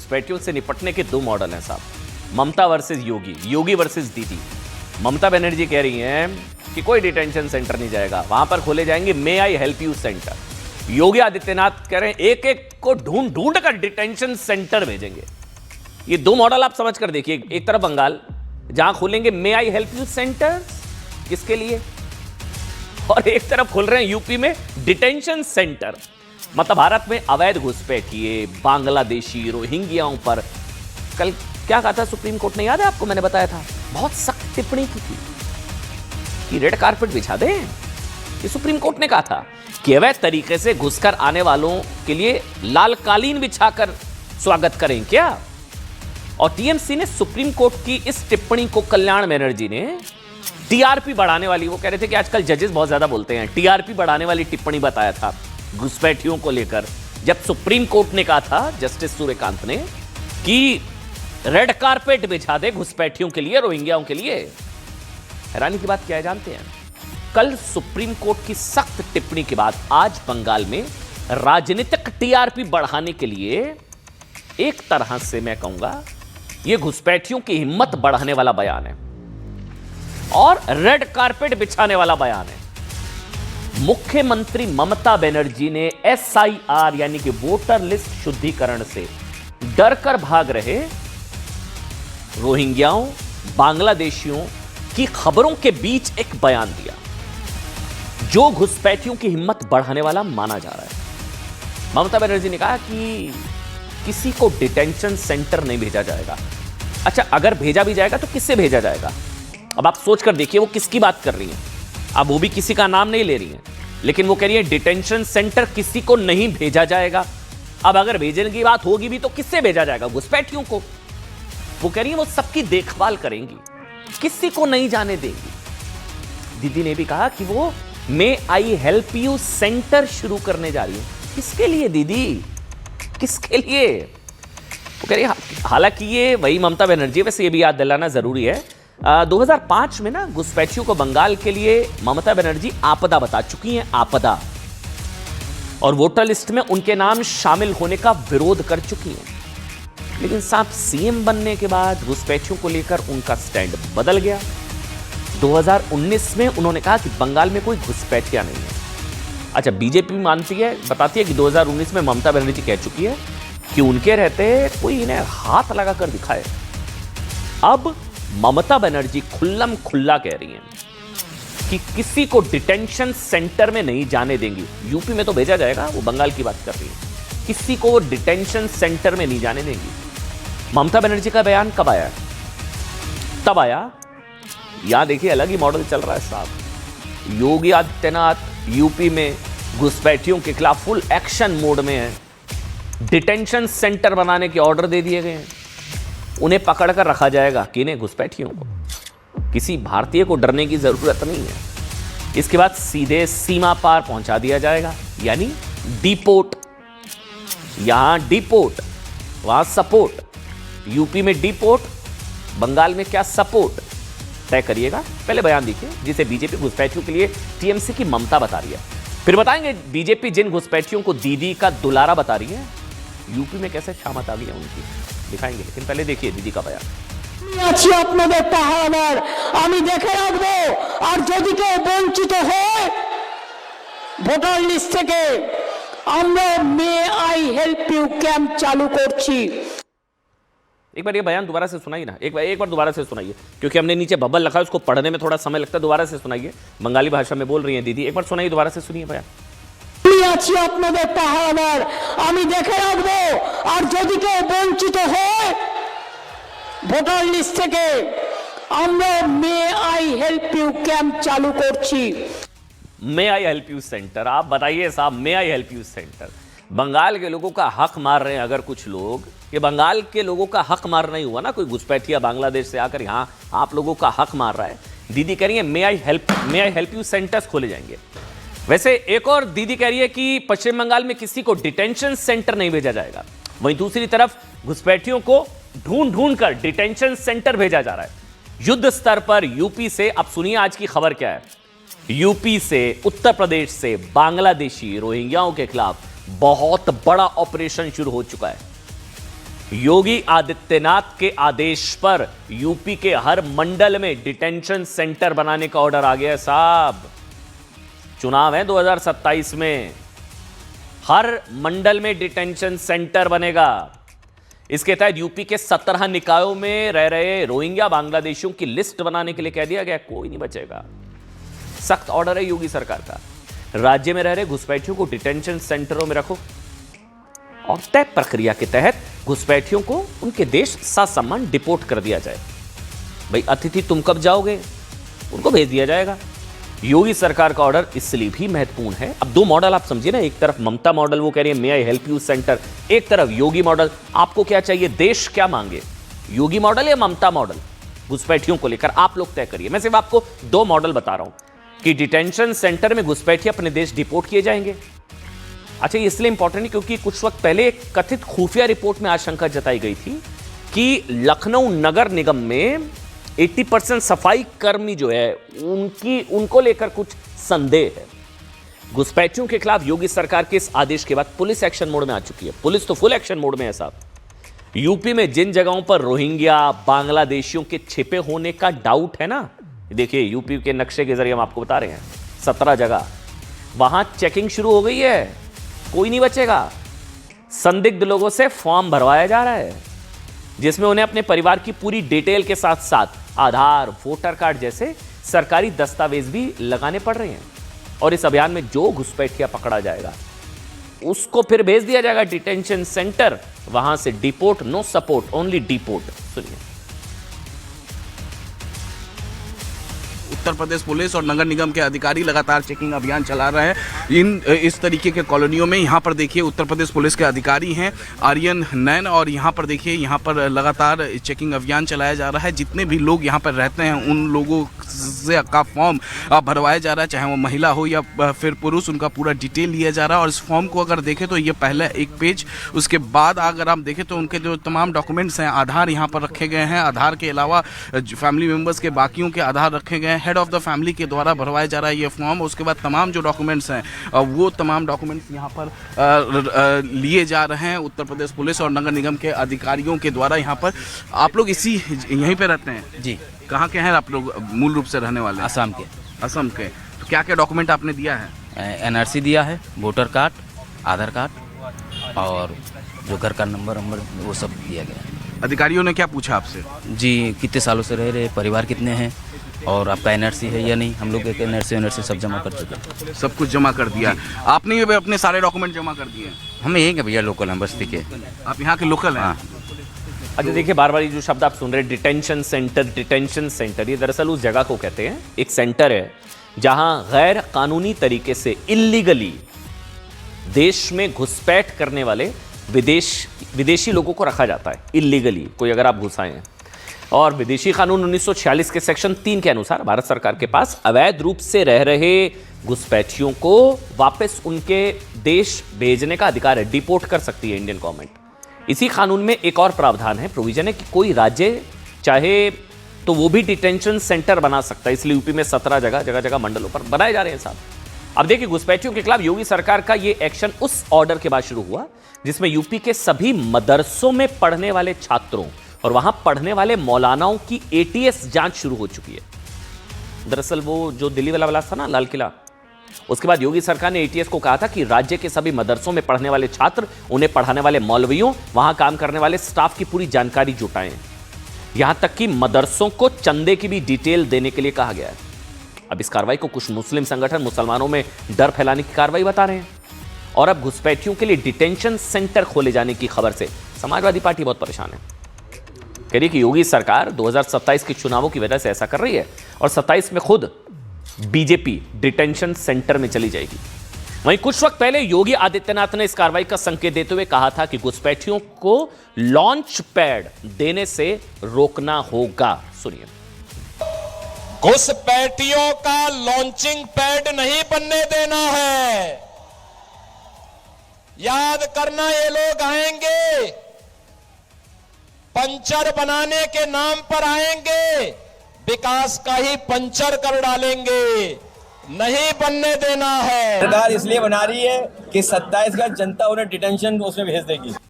घुसपैठियों से निपटने के दो मॉडल हैं साहब, ममता वर्सेस योगी, योगी वर्सेस दीदी। ममता बनर्जी कह रही हैं कि कोई डिटेंशन सेंटर नहीं जाएगा, वहां पर खोले जाएंगे मे I help you centre. Yogi Adityanath कह रहे हैं एक एक को ढूंढ ढूंढ कर डिटेंशन सेंटर भेजेंगे। ये दो मॉडल आप समझ कर देखिए, एक तरफ बंगाल जहां खोलेंगे मे आई हेल्प यू सेंटर किसके लिए, और एक तरफ खोल रहे हैं यूपी में डिटेंशन सेंटर। मतलब भारत में अवैध घुसपैठिए, बांग्लादेशी, रोहिंग्याओं पर कल क्या कहा था सुप्रीम कोर्ट ने, याद है आपको? मैंने बताया था, बहुत सख्त टिप्पणी की थी कि रेड कारपेट बिछा दें। ये सुप्रीम कोर्ट ने कहा था कि अवैध तरीके से घुसकर आने वालों के लिए लाल कालीन बिछाकर स्वागत करें क्या। और टीएमसी ने सुप्रीम कोर्ट की इस टिप्पणी को कल्याण बनर्जी ने टीआरपी बढ़ाने वाली, वो कह रहे थे कि आजकल जजेस बहुत ज्यादा बोलते हैं, टीआरपी बढ़ाने वाली टिप्पणी बताया था घुसपैठियों को लेकर, जब सुप्रीम कोर्ट ने कहा था जस्टिस सूर्यकांत ने कि रेड कारपेट बिछा दे घुसपैठियों के लिए, रोहिंग्याओं के लिए। हैरानी की बात क्या है जानते हैं? कल सुप्रीम कोर्ट की सख्त टिप्पणी के बाद आज बंगाल में राजनीतिक टीआरपी बढ़ाने के लिए एक तरह से मैं कहूंगा यह घुसपैठियों की हिम्मत बढ़ाने वाला बयान है और रेड कारपेट बिछाने वाला बयान है। मुख्यमंत्री ममता बनर्जी ने एसआईआर यानी कि वोटर लिस्ट शुद्धिकरण से डरकर भाग रहे रोहिंग्याओं, बांग्लादेशियों की खबरों के बीच एक बयान दिया जो घुसपैठियों की हिम्मत बढ़ाने वाला माना जा रहा है। ममता बनर्जी ने कहा कि किसी को डिटेंशन सेंटर नहीं भेजा जाएगा। अच्छा, अगर भेजा भी जाएगा तो किससे भेजा जाएगा? अब आप सोच कर देखिए वो किसकी बात कर रही हैं। अब वो भी किसी का नाम नहीं ले रही हैं, लेकिन वो कह रही है डिटेंशन सेंटर किसी को नहीं भेजा जाएगा। अब अगर भेजने की बात होगी भी तो किससे भेजा जाएगा? घुसपैठियों को। वो कह रही है वो सबकी देखभाल करेंगी, किसी को नहीं जाने देंगी। दीदी ने भी कहा कि वो मे आई हेल्प यू सेंटर शुरू करने जा रही है। किसके लिए दीदी, किसके लिए? वो कह रही है हालांकि ये वही ममता बनर्जी, वैसे ये भी याद दिलाना जरूरी है 2005 में ना घुसपैठियों को बंगाल के लिए ममता बनर्जी आपदा बता चुकी हैं, आपदा, और वोटर लिस्ट में उनके नाम शामिल होने का विरोध कर चुकी हैं। लेकिन साहब सीएम बनने के बाद घुसपैठियों को लेकर उनका स्टैंड बदल गया। 2019 में उन्होंने कहा कि बंगाल में कोई घुसपैठिया नहीं है। अच्छा, बीजेपी मानती है, बताती है कि 2019 में ममता बनर्जी कह चुकी है कि उनके रहते कोई इन्हें हाथ लगाकर दिखाए। अब ममता बनर्जी खुल्लम खुल्ला कह रही हैं कि किसी को डिटेंशन सेंटर में नहीं जाने देंगी। यूपी में तो भेजा जाएगा, वो बंगाल की बात कर रही है, किसी को वो डिटेंशन सेंटर में नहीं जाने देंगी। ममता बनर्जी का बयान कब आया? तब आया, यहां देखिए अलग ही मॉडल चल रहा है साहब। योगी आदित्यनाथ यूपी में घुसपैठियों के खिलाफ फुल एक्शन मोड में है। डिटेंशन सेंटर बनाने के ऑर्डर दे दिए गए हैं, उन्हें पकड़कर रखा जाएगा। किन्हें? घुसपैठियों को। किसी भारतीय को डरने की जरूरत नहीं है। इसके बाद सीधे सीमा पार पहुंचा दिया जाएगा, यानी डिपोर्ट। यहां डिपोर्ट, वहां सपोर्ट। यूपी में डिपोर्ट, बंगाल में क्या सपोर्ट, तय करिएगा। पहले बयान देखिए जिसे बीजेपी घुसपैठियों के लिए टीएमसी की ममता बता रही है, फिर बताएंगे बीजेपी जिन घुसपैठियों को दीदी का दुलारा बता रही है यूपी में कैसे शामत आ गई है उनकी, दिखाएंगे। लेकिन पहले देखिए दीदी का बयान। আছি আপনাদের পাহারাদার, আমি দেখে রাখবো, আর যদি কেউ বঞ্চিত হয় ভোটার লিস্ট থেকে আমরা may I help you camp চালু করছি। एक बार ये बयान दोबारा से सुनाइए ना, एक बार दोबारा से सुनाइए, क्योंकि हमने नीचे बबल लिखा है, उसको पढ़ने में थोड़ा समय लगता है। दोबारा से सुनाइए, बंगाली भाषा में बोल रही हैं दीदी, एक बार सुनाइए, दोबारा से सुनिए बयान। আছি আপনাদের পাহারাদার, আমি দেখে রাখবো, আর যদি কেউ বঞ্চিত হয় ভোটার লিস্ট থেকে আমরা may I help you camp চালু করছি। May I help you centre, आप बताइए साहब, may I help you centre. Bengal के लोगों का हक मार रहे हैं अगर कुछ लोग, ये बंगाल के लोगों का हक मार नहीं हुआ ना, कोई घुसपैठिया बांग्लादेश से आकर यहाँ आप लोगों का हक मार रहा है। दीदी कह रही है मे आई हेल्प यू सेंटर्स खोले जाएंगे। वैसे एक और दीदी कह रही है कि पश्चिम बंगाल में किसी को डिटेंशन सेंटर नहीं भेजा जाएगा, वहीं दूसरी तरफ घुसपैठियों को ढूंढ ढूंढ कर डिटेंशन सेंटर भेजा जा रहा है। युद्ध स्तर पर यूपी से, अब सुनिए आज की खबर क्या है, यूपी से, उत्तर प्रदेश से बांग्लादेशी रोहिंग्याओं के खिलाफ बहुत बड़ा ऑपरेशन शुरू हो चुका है। योगी आदित्यनाथ के आदेश पर यूपी के हर मंडल में डिटेंशन सेंटर बनाने का ऑर्डर आ गया है साहब। चुनाव है 2027 में, हर मंडल में डिटेंशन सेंटर बनेगा। इसके तहत यूपी के 17 निकायों में रह रहे रोहिंग्या बांग्लादेशियों की लिस्ट बनाने के लिए कह दिया गया, कोई नहीं बचेगा। सख्त ऑर्डर है योगी सरकार का, राज्य में रह रहे घुसपैठियों को डिटेंशन सेंटरों में रखो और तय प्रक्रिया के तहत घुसपैठियों को उनके देश ससम्मान डिपोर्ट कर दिया जाए। भाई अतिथि तुम कब जाओगे, उनको भेज दिया जाएगा। योगी सरकार का ऑर्डर इसलिए भी महत्वपूर्ण है। अब दो मॉडल आप समझिए ना, एक तरफ ममता मॉडल, वो कह रही है मे आई हेल्प यू सेंटर, एक तरफ योगी मॉडल। आपको क्या चाहिए, देश क्या मांगे, योगी मॉडल या ममता मॉडल? घुसपैठियों को लेकर आप लोग तय करिए। मैं सिर्फ आपको दो मॉडल बता रहा हूं कि डिटेंशन सेंटर में घुसपैठी अपने देश डिपोर्ट किए जाएंगे। अच्छा, ये इसलिए इंपॉर्टेंट है क्योंकि कुछ वक्त पहले एक कथित खुफिया रिपोर्ट में आशंका जताई गई थी कि लखनऊ नगर निगम में 80% सफाई कर्मी जो है उनको लेकर कुछ संदेह है। घुसपैठियों के खिलाफ योगी सरकार के इस आदेश के बाद पुलिस एक्शन मोड में आ चुकी है। पुलिस तो फुल एक्शन मोड में है साहब। यूपी में जिन जगहों पर रोहिंग्या बांग्लादेशियों के छिपे होने का डाउट है ना, देखिए यूपी के नक्शे के जरिए हम आपको बता रहे हैं, 17 जगह, वहां चेकिंग शुरू हो गई है, कोई नहीं बचेगा। संदिग्ध लोगों से फॉर्म भरवाया जा रहा है जिसमें उन्हें अपने परिवार की पूरी डिटेल के साथ साथ आधार, वोटर कार्ड जैसे सरकारी दस्तावेज भी लगाने पड़ रहे हैं। और इस अभियान में जो घुसपैठिया पकड़ा जाएगा उसको फिर भेज दिया जाएगा डिटेंशन सेंटर, वहां से deport, no support, only deport. सुनिए, उत्तर प्रदेश पुलिस और नगर निगम के अधिकारी लगातार चेकिंग अभियान चला रहे हैं इस तरीके के कॉलोनियों में। यहाँ पर देखिए उत्तर प्रदेश पुलिस के अधिकारी हैं आर्यन नैन, और यहाँ पर देखिए यहाँ पर लगातार चेकिंग अभियान चलाया जा रहा है। जितने भी लोग यहाँ पर रहते हैं उन लोगों से का फॉर्म भरवाया जा रहा है, चाहे वो महिला हो या फिर पुरुष, उनका पूरा डिटेल लिया जा रहा है। और इस फॉर्म को अगर देखें तो ये पहले एक पेज, उसके बाद अगर आप देखें तो उनके जो तमाम डॉक्यूमेंट्स हैं, आधार यहाँ पर रखे गए हैं, आधार के अलावा फैमिली मेम्बर्स के बाकियों के आधार रखे गए हैं। हेड ऑफ द फैमिली के द्वारा भरवाया जा रहा है ये फॉर्म। उसके बाद तमाम जो डॉक्यूमेंट्स हैं वो तमाम डॉक्यूमेंट्स यहाँ पर लिए जा रहे हैं उत्तर प्रदेश पुलिस और नगर निगम के अधिकारियों के द्वारा। यहाँ पर आप लोग यहीं पे रहते हैं जी? कहाँ के हैं आप लोग, मूल रूप से रहने वाले? असम के। असम के। तो क्या क्या डॉक्यूमेंट आपने दिया है? एनआरसी दिया है, वोटर कार्ड, आधार कार्ड और जो घर का नंबर वो सब दिया गया। अधिकारियों ने क्या पूछा आपसे? जी, कितने सालों से रह रहे, परिवार कितने हैं और आपका एनआरसी है या नहीं। हम लोग एक एनआरसी सब जमा कर चुके हैं। सब कुछ जमा कर दिया? आपने भी अपने सारे डॉक्यूमेंट जमा कर दिए? हम यहीं के भैया, लोकल हैं, बस्ती के। आप यहाँ के लोकल हैं? हाँ। अच्छा देखिए, बार बार ये जो शब्द आप सुन रहे हैं डिटेंशन सेंटर, ये दरअसल उस जगह को कहते हैं, एक सेंटर है जहां गैर कानूनी तरीके से इल्लीगली देश में घुसपैठ करने वाले विदेशी लोगों को रखा जाता है। इल्लीगली कोई अगर आप घुस आए हैं, और विदेशी कानून 1946 के सेक्शन 3 के अनुसार भारत सरकार के पास अवैध रूप से रह रहे घुसपैठियों को वापस उनके देश भेजने का अधिकार है, डिपोर्ट कर सकती है इंडियन गवर्नमेंट। इसी कानून में एक और प्रावधान है, प्रोविजन है कि कोई राज्य चाहे तो वो भी डिटेंशन सेंटर बना सकता है। इसलिए यूपी में 17 जगह मंडलों पर बनाए जा रहे हैं साहब। अब देखिए, घुसपैठियों के खिलाफ योगी सरकार का ये एक्शन उस ऑर्डर के बाद शुरू हुआ जिसमें यूपी के सभी मदरसों में पढ़ने वाले छात्रों और वहां पढ़ने वाले मौलानाओं की ATS जांच शुरू हो चुकी है। दरअसल वो जो दिल्ली वाला ब्लास्ट था ना, लाल किला, उसके बाद योगी सरकार ने ATS को कहा था कि राज्य के सभी मदरसों में पढ़ने वाले छात्र, उन्हें पढ़ाने वाले मौलवियों, वहां काम करने वाले स्टाफ की पूरी जानकारी जुटाएं। यहां तक कि मदरसों को चंदे की भी डिटेल देने के लिए कहा गया है। अब इस कार्रवाई को कुछ मुस्लिम संगठन मुसलमानों में डर फैलाने की कार्रवाई बता रहे हैं। और अब घुसपैठियों के लिए डिटेंशन सेंटर खोले जाने की खबर से समाजवादी पार्टी बहुत परेशान है। कह रही कि योगी सरकार 2027 के चुनावों की वजह से ऐसा कर रही है और 27 में खुद बीजेपी डिटेंशन सेंटर में चली जाएगी। वहीं कुछ वक्त पहले योगी आदित्यनाथ ने इस कार्रवाई का संकेत देते हुए कहा था कि घुसपैठियों को लॉन्च पैड देने से रोकना होगा। सुनिए, घुसपैठियों का लॉन्चिंग पैड नहीं बनने देना है। याद करना, ये लोग आएंगे, पंचर बनाने के नाम पर आएंगे, विकास का ही पंचर कर डालेंगे, नहीं बनने देना है। सरकार इसलिए बना रही है कि 27 का जनता उन्हें डिटेंशन उसमें भेज देगी।